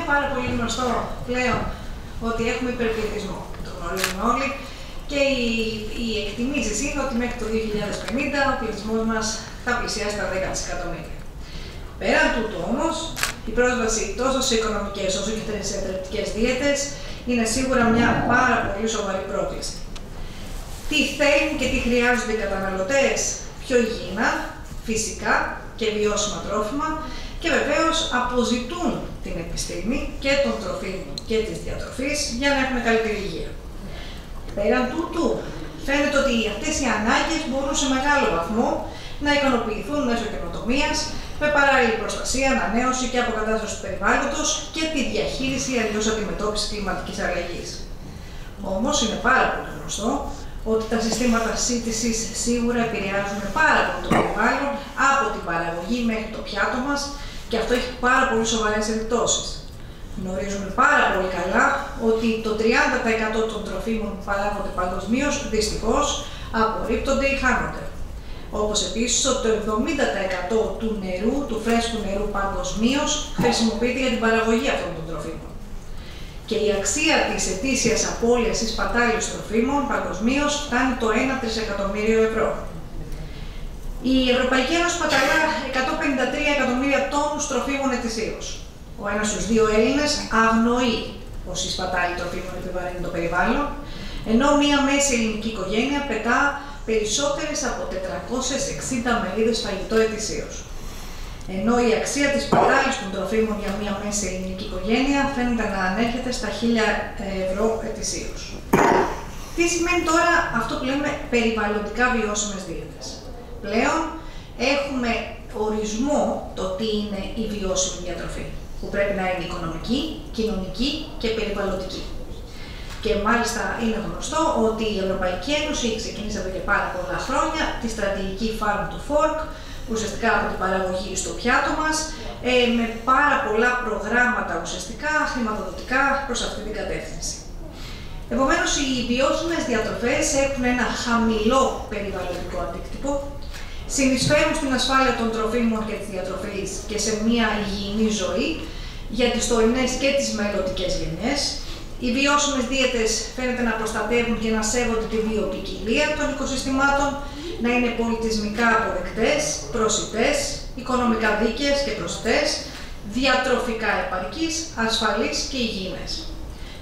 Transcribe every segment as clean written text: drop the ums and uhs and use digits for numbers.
Είναι πάρα πολύ γνωστό πλέον ότι έχουμε υπερπληθυσμό. Το γνωρίζουμε όλοι. Και οι εκτιμήσεις είναι ότι μέχρι το 2050 ο πληθυσμός μας θα πλησιάσει τα 10 δισεκατομμύρια. Πέραν τούτου όμως, η πρόσβαση τόσο σε οικονομικές όσο και σε θρεπτικές δίαιτες είναι σίγουρα μια πάρα πολύ σοβαρή πρόκληση. Τι θέλουν και τι χρειάζονται οι καταναλωτές? Πιο υγιεινά, φυσικά και βιώσιμα τρόφιμα και βεβαίως αποζητούν την επιστήμη και των τροφίμων και της διατροφής για να έχουμε καλύτερη υγεία. Πέραν τούτου, φαίνεται ότι αυτές οι ανάγκες μπορούν σε μεγάλο βαθμό να ικανοποιηθούν μέσω καινοτομίας, με παράλληλη προστασία, ανανέωση και αποκατάσταση του περιβάλλοντος και τη διαχείριση αλλιώς αντιμετώπισης κλιματικής αλλαγής. Όμως, είναι πάρα πολύ γνωστό ότι τα συστήματα σύντησης σίγουρα επηρεάζουν πάρα πολύ το περιβάλλον από την παραγωγή μέχρι το πιάτο μας και αυτό έχει πάρα πολύ σοβαρές επιπτώσεις. Γνωρίζουμε πάρα πολύ καλά ότι το 30% των τροφίμων που παράγονται παγκοσμίως δυστυχώς απορρίπτονται ή χάνονται. Όπως επίσης ότι το 70% του νερού, του φρέσκου νερού παγκοσμίως χρησιμοποιείται για την παραγωγή αυτών των τροφίμων. Και η αξία της ετήσιας απώλειας ή σπατάλης τροφίμων παγκοσμίως φτάνει το 1 τρισεκατομμύριο ευρώ. Η Ευρωπαϊκή Ένωση σπαταλά 153 εκατομμύρια τόνους τροφίμων ετησίως. Ο ένας στους δύο Έλληνες αγνοεί πως η σπατάλη τροφίμων επιβαρύνει το περιβάλλον, ενώ μία μέση ελληνική οικογένεια πετά περισσότερες από 460 μερίδες φαγητό ετησίως. Ενώ η αξία της σπατάλης των τροφίμων για μία μέση ελληνική οικογένεια φαίνεται να ανέρχεται στα 1000 ευρώ ετησίως. Τι σημαίνει τώρα αυτό που λέμε περιβαλλοντικά βιώσιμες δίαιτες? Πλέον έχουμε ορισμό το τι είναι η βιώσιμη διατροφή, που πρέπει να είναι οικονομική, κοινωνική και περιβαλλοντική. Και μάλιστα είναι γνωστό ότι η Ευρωπαϊκή Ένωση έχει ξεκινήσει εδώ και πάρα πολλά χρόνια τη στρατηγική Farm to Fork, ουσιαστικά από την παραγωγή στο πιάτο μας, με πάρα πολλά προγράμματα ουσιαστικά χρηματοδοτικά προς αυτή την κατεύθυνση. Επομένως, οι βιώσιμες διατροφές έχουν ένα χαμηλό περιβαλλοντικό αντίκτυπο, συνεισφέρουν στην ασφάλεια των τροφίμων και της διατροφής και σε μια υγιεινή ζωή για τις τωρινές και τις μελλοντικές γενιές. Οι βιώσιμες δίαιτες φαίνεται να προστατεύουν και να σέβονται τη βιοποικιλία των οικοσυστημάτων, να είναι πολιτισμικά αποδεκτές, προσιτές, οικονομικά δίκαιες και προσιτές, διατροφικά επαρκείς, ασφαλείς και υγιεινές.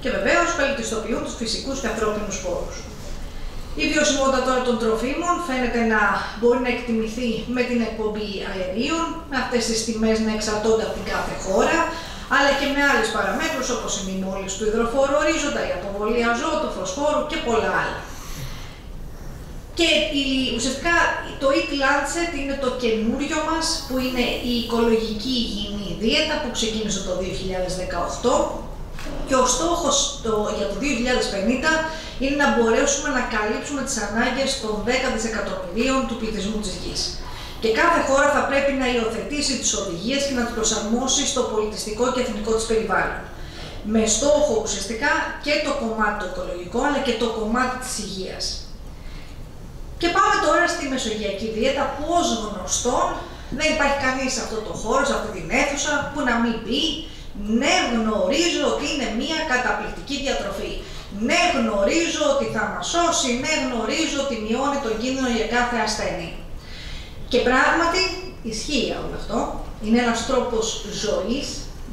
Και βεβαίως βελτιστοποιούν τους φυσικούς και ανθρώπινους πόρους. Η βιωσιμότητα τώρα των τροφίμων φαίνεται να μπορεί να εκτιμηθεί με την εκπομπή αερίων, με αυτές τις τιμές να εξαρτώνται από την κάθε χώρα, αλλά και με άλλες παραμέτρους όπως είναι η μόλυνση του υδροφόρου ορίζοντα, η αποβολή αζότου, φωσφόρου και πολλά άλλα. Και ουσιαστικά το Eat Lancet είναι το καινούριο μας, που είναι η οικολογική υγιεινή δίαιτα που ξεκίνησε το 2018 και ο στόχος για το 2050 είναι να μπορέσουμε να καλύψουμε τις ανάγκες των 10 δισεκατομμυρίων του πληθυσμού της Γης. Και κάθε χώρα θα πρέπει να υιοθετήσει τις οδηγίες και να τις προσαρμόσει στο πολιτιστικό και εθνικό της περιβάλλον. Με στόχο ουσιαστικά και το κομμάτι το οικολογικό, αλλά και το κομμάτι της υγείας. Και πάμε τώρα στη μεσογειακή δίαιτα, που ως γνωστόν δεν υπάρχει κανείς σε αυτό το χώρο, σε αυτή την αίθουσα, που να μην πει ναι, γνωρίζω ότι είναι μια καταπληκτική διατροφή. Ναι, γνωρίζω ότι θα μας σώσει, ναι, γνωρίζω ότι μειώνει τον κίνδυνο για κάθε ασθένεια. Και πράγματι ισχύει όλο αυτό. Είναι ένας τρόπος ζωής,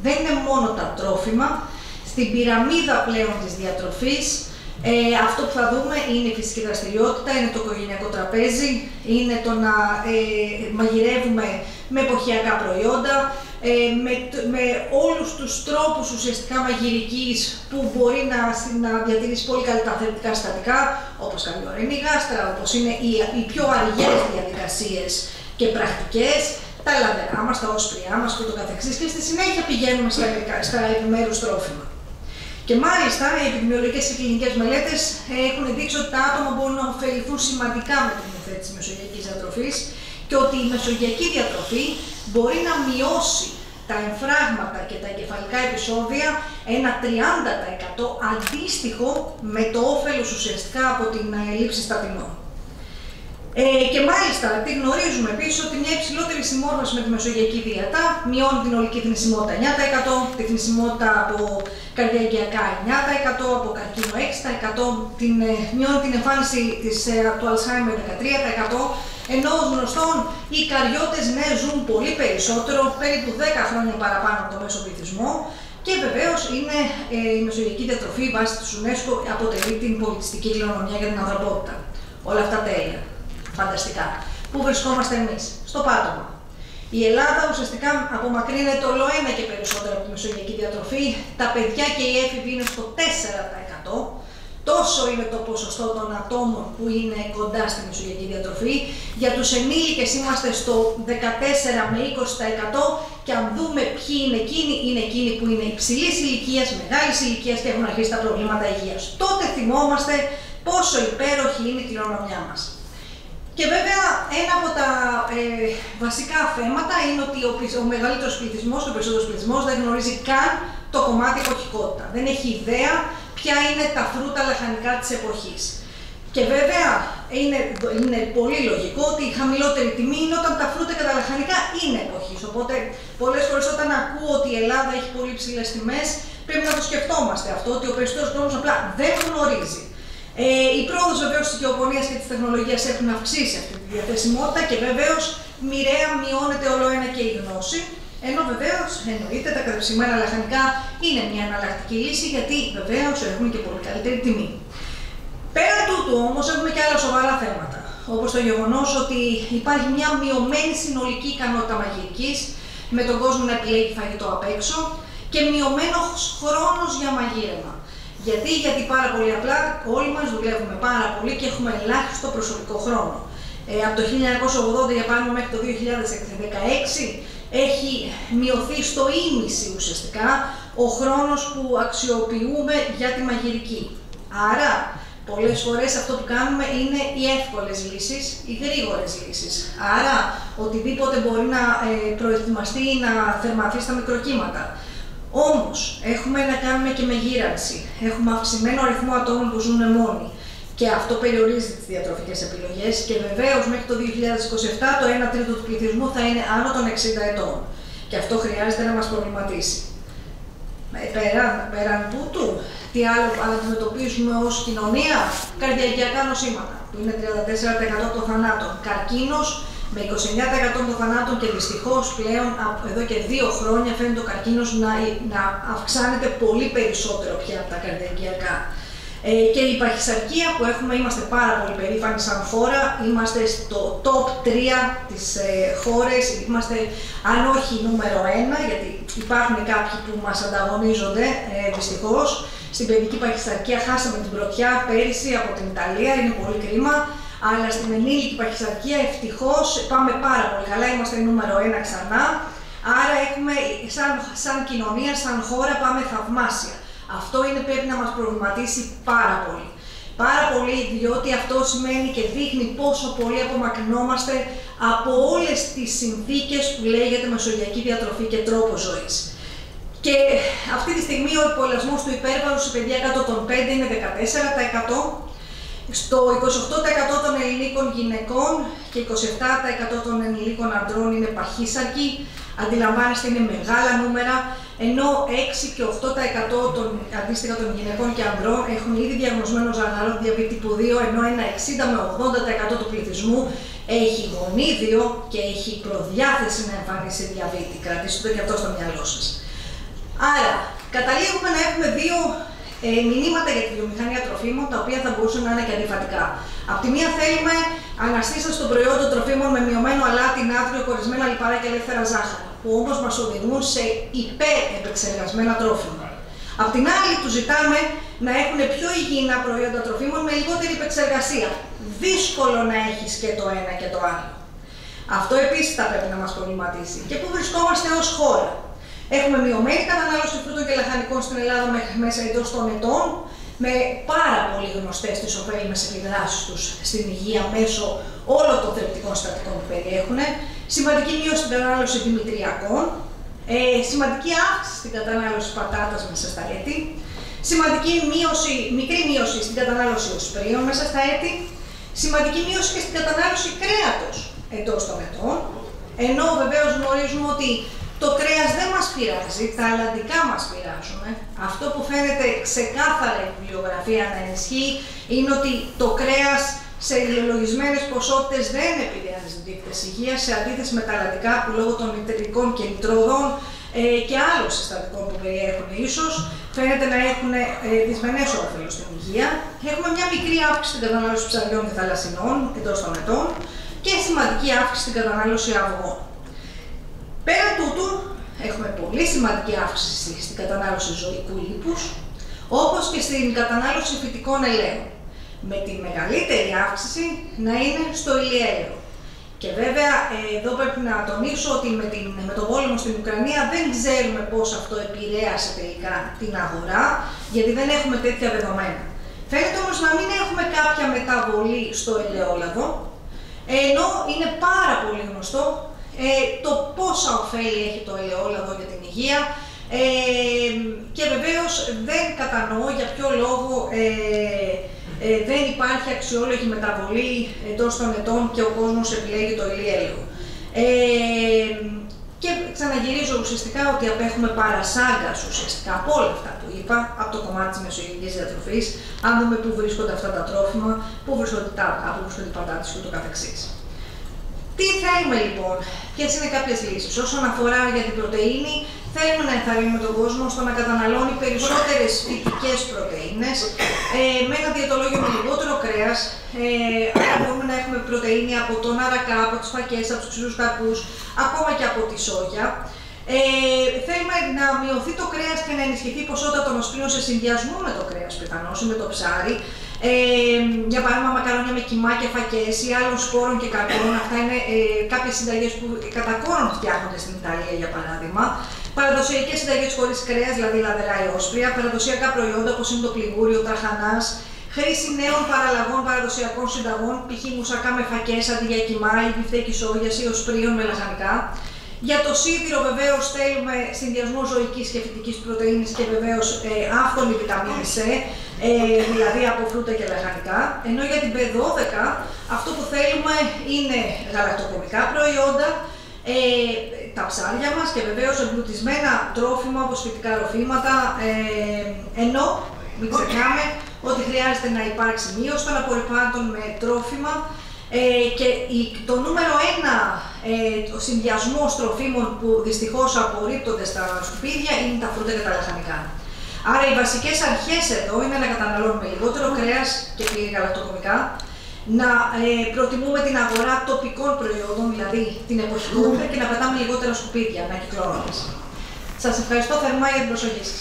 δεν είναι μόνο τα τρόφιμα. Στην πυραμίδα πλέον της διατροφής, αυτό που θα δούμε είναι η φυσική δραστηριότητα, είναι το οικογενειακό τραπέζι, είναι το να μαγειρεύουμε με εποχιακά προϊόντα, με όλους τους τρόπους ουσιαστικά μαγειρικής που μπορεί να διατηρήσει πολύ καλύτερα τα θρεπτικά συστατικά, όπως καλή ορεινή γάστρα, όπως είναι οι πιο αργές διαδικασίες και πρακτικές, τα λαδερά μας, τα όσπριά μας και το καθεξής, και στη συνέχεια πηγαίνουμε στα επιμέρους τρόφιμα. Και μάλιστα, οι επιδημιολογικές και κλινικές μελέτες έχουν δείξει ότι τα άτομα μπορούν να ωφεληθούν σημαντικά με την υιοθέτηση της μεσογειακής διατροφής και ότι η μεσογειακή διατροφή μπορεί να μειώσει τα εμφράγματα και τα εγκεφαλικά επεισόδια ένα 30% αντίστοιχο με το όφελος ουσιαστικά από την έλλειψη στατινών. Και μάλιστα τη γνωρίζουμε επίσης ότι μια υψηλότερη συμμόρφωση με τη μεσογειακή δίαιτα μειώνει την ολική θνησιμότητα 9%, τη θνησιμότητα από καρδιαγγειακά 9%, από καρκίνο 6%, μειώνει την εμφάνιση του Alzheimer 13%, ενώ ως γνωστόν οι καριώτες ναι ζουν πολύ περισσότερο, περίπου 10 χρόνια παραπάνω από το μέσο πληθυσμό. Και βεβαίως είναι η μεσογειακή διατροφή βάσει της UNESCO αποτελεί την πολιτιστική κληρονομιά για την ανθρωπότητα. Όλα αυτά τέλεια. Φανταστικά. Πού βρισκόμαστε εμείς? Στο πάτωμα. Η Ελλάδα ουσιαστικά απομακρύνεται όλο ένα και περισσότερο από τη μεσογειακή διατροφή. Τα παιδιά και οι έφηβοι είναι στο 4%. Τόσο είναι το ποσοστό των ατόμων που είναι κοντά στη μεσογειακή διατροφή. Για τους ενήλικες είμαστε στο 14 με 20% και αν δούμε ποιοι είναι εκείνοι που είναι υψηλής ηλικίας, μεγάλης ηλικίας και έχουν αρχίσει τα προβλήματα υγείας. Τότε θυμόμαστε πόσο υπέροχη είναι η κληρονομιά μας. Και βέβαια ένα από τα βασικά θέματα είναι ότι ο μεγαλύτερος πληθυσμός, ο περισσότερος πληθυσμός δεν γνωρίζει καν το κομμάτι εποχικότητα. Δεν έχει ιδέα ποια είναι τα φρούτα λαχανικά της εποχής. Και βέβαια είναι πολύ λογικό ότι η χαμηλότερη τιμή είναι όταν τα φρούτα και τα λαχανικά είναι εποχής. Οπότε πολλές φορές όταν ακούω ότι η Ελλάδα έχει πολύ ψηλές τιμές, πρέπει να το σκεφτόμαστε αυτό, ότι ο περισσότερος κόσμος απλά δεν γνωρίζει. Η πρόοδος βεβαίως της γεωπονίας και της τεχνολογίας έχουν αυξήσει αυτή τη διαθεσιμότητα και βεβαίως μοιραία μειώνεται όλο ένα και η γνώση. Ενώ βεβαίως εννοείται τα κατεψυγμένα λαχανικά είναι μια εναλλακτική λύση γιατί βεβαίως έχουν και πολύ καλύτερη τιμή. Πέρα τούτου όμως έχουμε και άλλα σοβαρά θέματα, όπως το γεγονός ότι υπάρχει μια μειωμένη συνολική ικανότητα μαγειρικής με τον κόσμο να επιλέγει φαγητό απ' έξω και μειωμένος χρόνος για μαγείρεμα. Γιατί πάρα πολύ απλά όλοι μας δουλεύουμε πάρα πολύ και έχουμε ελάχιστο προσωπικό χρόνο. Από το 1980 για πάνω μέχρι το 2016 έχει μειωθεί στο ίμιση ουσιαστικά ο χρόνος που αξιοποιούμε για τη μαγειρική. Άρα, πολλές φορές αυτό που κάνουμε είναι οι εύκολες λύσεις, οι γρήγορες λύσεις. Άρα, οτιδήποτε μπορεί να προετοιμαστεί ή να θερμαθεί στα μικροκύματα. Όμως, έχουμε να κάνουμε και με γύρανση. Έχουμε αυξημένο αριθμό ατόμων που ζουν μόνοι. Και αυτό περιορίζει τις διατροφικές επιλογές και βεβαίως μέχρι το 2027 το 1 τρίτο του πληθυσμού θα είναι άνω των 60 ετών. Και αυτό χρειάζεται να μας προβληματίσει. Πέραν τούτου, τι άλλο αντιμετωπίζουμε ως κοινωνία? Καρδιαγγειακά νοσήματα, που είναι 34% των θανάτων. Καρκίνος με 29% των θανάτων και δυστυχώς πλέον εδώ και 2 χρόνια φαίνεται ο καρκίνος να αυξάνεται πολύ περισσότερο πια από τα καρδιαγγειακά. Και η παχυσαρκία που έχουμε, είμαστε πάρα πολύ περήφανοι σαν χώρα, είμαστε στο top 3 της χώρες, είμαστε αν όχι νούμερο 1, γιατί υπάρχουν κάποιοι που μας ανταγωνίζονται δυστυχώς. Στην παιδική παχυσαρκία χάσαμε την πρωτιά πέρυσι από την Ιταλία, είναι πολύ κρίμα, αλλά στην ενήλικη παχυσαρκία ευτυχώς πάμε πάρα πολύ καλά, είμαστε νούμερο 1 ξανά, άρα έχουμε σαν κοινωνία, σαν χώρα πάμε θαυμάσια. Αυτό πρέπει να μας προβληματίσει πάρα πολύ. Πάρα πολύ, διότι αυτό σημαίνει και δείχνει πόσο πολύ απομακρυνόμαστε από όλες τις συνθήκες που λέγεται μεσογειακή διατροφή και τρόπο ζωής. Και αυτή τη στιγμή ο υπολογισμός του υπέρβαρου σε παιδιά κάτω των 5 είναι 14%, στο 28% των ελληνικών γυναικών και 27% των ελληνικών αντρών είναι παχύσαρκοι. Αντιλαμβάνεστε, είναι μεγάλα νούμερα, ενώ 6 και 8% αντίστοιχα των γυναικών και ανδρών έχουν ήδη διαγνωσμένο ζαχαρό διαβήτη τύπου 2, ενώ ένα 60 με 80% του πληθυσμού έχει γονίδιο και έχει προδιάθεση να εμφανίσει διαβήτη. Κρατήστε το και αυτό στο μυαλό σας. Άρα, καταλήγουμε να έχουμε 2 μηνύματα για τη βιομηχανία τροφίμων, τα οποία θα μπορούσαν να είναι και αντιφατικά. Απ' τη μία θέλουμε αναστήσεις των προϊόντων τροφίμων με μειωμένο αλάτι, νάτριο, κορισμένα λιπαρά και ελεύθερα ζάχαρα, που όμως μας οδηγούν σε υπερεπεξεργασμένα τρόφιμα. Απ' την άλλη, τους ζητάμε να έχουν πιο υγιεινά προϊόντα τροφίμων με λιγότερη επεξεργασία. Δύσκολο να έχεις και το ένα και το άλλο. Αυτό επίσης θα πρέπει να μας προβληματίσει. Και πού βρισκόμαστε ως χώρα? Έχουμε μειωμένη κατανάλωση φρούτων και λαχανικών στην Ελλάδα μέχρι μέσα εντός των ετών, με πάρα πολύ γνωστές τις ωφέλιμες επιδράσεις τους στην υγεία μέσω όλων των θρεπτικών συστατικών που περιέχουν, σημαντική μείωση στην κατανάλωση δημητριακών, σημαντική αύξηση στην κατανάλωση πατάτας μέσα στα έτη, μικρή μείωση στην κατανάλωση οσπρίων μέσα στα έτη, Σημαντική μείωση και στην κατανάλωση κρέατος εντός των ετών, ενώ βεβαίως γνωρίζουμε ότι το κρέας δεν μας πειράζει, τα αλλαντικά μας πειράζουν. Αυτό που φαίνεται ξεκάθαρα η βιβλιογραφία να ενισχύει είναι ότι το κρέας σε ιδεολογισμένες ποσότητες δεν επηρεάζει την δείκτε υγείας, σε αντίθεση με τα αλλαντικά που λόγω των νητρικών και νητροδών και άλλων συστατικών που περιέχουν ίσως, φαίνεται να έχουν δυσμενές όφελος στην υγεία. Έχουμε μια μικρή αύξηση στην κατανάλωση ψαριών και θαλασσινών εντός των ετών και σημαντική αύξηση στην κατανάλωση αυγών. Πέραν τούτου, έχουμε πολύ σημαντική αύξηση στην κατανάλωση ζωικού λίπους, όπως και στην κατανάλωση φυτικών ελαίων, με τη μεγαλύτερη αύξηση να είναι στο ηλιέλαιο. Και βέβαια, εδώ πρέπει να τονίσω ότι με τον πόλεμο στην Ουκρανία δεν ξέρουμε πώς αυτό επηρέασε τελικά την αγορά, γιατί δεν έχουμε τέτοια δεδομένα. Φαίνεται όμως να μην έχουμε κάποια μεταβολή στο ελαιόλαδο, ενώ είναι πάρα πολύ γνωστό το πόσα ωφέλη έχει το ελαιόλαδο για την υγεία και βεβαίως δεν κατανοώ για ποιο λόγο δεν υπάρχει αξιόλογη μεταβολή εντός των ετών και ο κόσμος επιλέγει το ηλιέλαιο. Και ξαναγυρίζω ουσιαστικά ότι απέχουμε παρασάγκας ουσιαστικά από όλα αυτά που είπα, από το κομμάτι της μεσογειακής διατροφής, αν δούμε πού βρίσκονται αυτά τα τρόφιμα, πού βρίσκονται οι πατάτες και ούτω καθεξής. Τι θέλουμε λοιπόν, ποιες είναι κάποιες λύσεις? Όσον αφορά για την πρωτεΐνη, θέλουμε να ενθαρρύνουμε τον κόσμο στο να καταναλώνει περισσότερες φυτικές πρωτεΐνες, με ένα διαιτολόγιο με λιγότερο κρέας. Μπορούμε να έχουμε πρωτεΐνη από τον αρακά, από τις φακές, από τους ξηρούς καρπούς, ακόμα και από τη σόγια. Θέλουμε να μειωθεί το κρέας και να ενισχυθεί η ποσότητα των οσπρίων σε συνδυασμό με το κρέας πιθανώς ή με το ψάρι. Για παράδειγμα, μακαρόνια με κιμά και φακές ή άλλων σπόρων και καρπών. Αυτά είναι κάποιες συνταγές που κατά κόρον φτιάχνονται στην Ιταλία, για παράδειγμα. Παραδοσιακές συνταγές χωρίς κρέας, δηλαδή λαδερά ή όσπρια. Παραδοσιακά προϊόντα όπως είναι το πληγούριο, ο τραχανάς. Χρήση νέων παραλλαγών παραδοσιακών συνταγών, π.χ. μουσακά με φακές αντί για κιμά ή μπιφτέκι σόγιας ή οσπρίων με λαχανικά. Για το σίδηρο βεβαίως θέλουμε συνδυασμό ζωικής και φυτικής πρωτεΐνης και βεβαίως άφθονη βιταμίνη C, δηλαδή από φρούτα και λαχανικά. Ενώ για την B12 αυτό που θέλουμε είναι γαλακτοκομικά προϊόντα, τα ψάρια μας και βεβαίως εμπλουτισμένα τρόφιμα όπως φυτικά ροφήματα, ενώ μην ξεχνάμε ότι χρειάζεται να υπάρξει μείωση των απορριμμάτων με τρόφιμα. Και το νούμερο ένα ο συνδυασμός τροφίμων που δυστυχώς απορρίπτονται στα σκουπίδια είναι τα φρούτα και τα λαχανικά. Άρα οι βασικές αρχές εδώ είναι να καταναλώνουμε λιγότερο κρέας και πλήρη γαλακτοκομικά, να προτιμούμε την αγορά τοπικών προϊόντων, δηλαδή την εποχικότητα, και να πετάμε λιγότερα σκουπίδια ανακυκλώνοντας. Σας ευχαριστώ θερμά για την προσοχή σας.